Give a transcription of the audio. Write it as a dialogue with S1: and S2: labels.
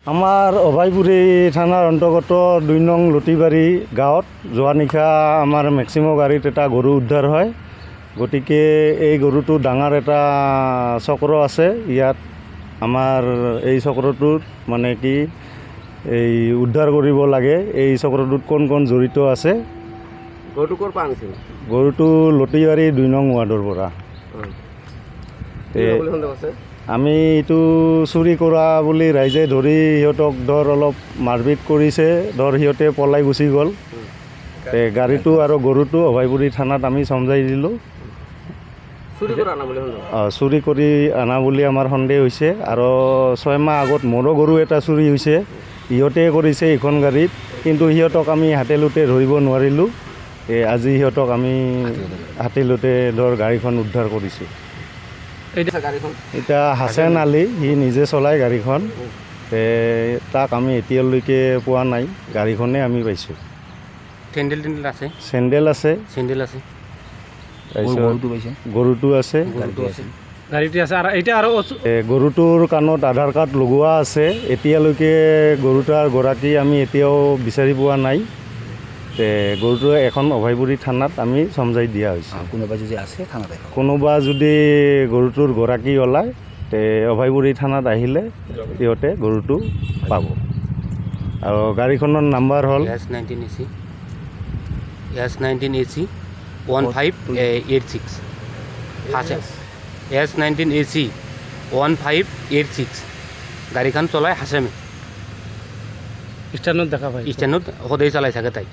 S1: আমাৰ অভয়পুৰী থানাৰ অন্তৰ্গত ২ নং লতিবাৰী গাঁৱত যোৱা নিশা আমাৰ মেক্সিমো গাড়ীত এটা গৰু উদ্ধাৰ হয়। গতিকে এই গৰুটো ডাঙৰ এটা চক্ৰ আছে ইয়াত। আমাৰ এই চক্ৰটোত মানে কি এই উদ্ধাৰ কৰিব লাগে। এই চক্ৰটোত কোন জড়িত আছে।
S2: গৰুটো ক'ৰ পৰা আনিছিল?
S1: গৰুটো লতিবাৰী ২ নং ৱাৰ্ডৰ পৰা। আমি এইটো চুৰি কৰা বুলি ৰাইজে ধৰি সিহঁতক অলপ মাৰপিট কৰিছে। সিহঁতে পলাই গুচি গ'ল। গাড়ীটো আৰু গৰুটো অভয়পুৰী থানাত আমি চমজাই দিলোঁ। চুৰি কৰি অনা বুলি আমাৰ সন্দেহ হৈছে। আৰু 6 মাহ আগত মোৰো গৰু এটা চুৰি হৈছে। সিহঁতে কৰিছে এইখন গাড়ীত, কিন্তু সিহঁতক আমি হাতেলোতে ধৰিব নোৱাৰিলোঁ। আজি সিহঁতক আমি হাতেলোতে গাড়ীখন উদ্ধাৰ কৰিছোঁ। এতিয়া হাছেন আলী, সি নিজে চলায় গাড়ীখন। তাক আমি এতিয়ালৈকে পোৱা নাই। গাড়ীখনে আমি পাইছোঁ। চেণ্ডেল আছে। গৰুটো আছে। গৰুটোৰ কাণত আধাৰ কাৰ্ড লগোৱা আছে। এতিয়ালৈকে গৰুটাৰ গৰাকী আমি এতিয়াও বিচাৰি পোৱা নাই। গৰুটো এখন অভয়পুৰী থানাত আমি চমজাই দিয়া হৈছে। কোনোবা যদি গৰুটোৰ গৰাকী ওলায় অভয়পুৰী থানাত আহিলে সিহঁতে গৰুটো পাব। আৰু গাড়ীখনৰ নাম্বাৰ হ'ল
S3: S19AC 1586 S19AC 1586 গাড়ীখন চলাই হাছেমে। ষ্টেণ্ডত সদায় চলাই থাকে তাই।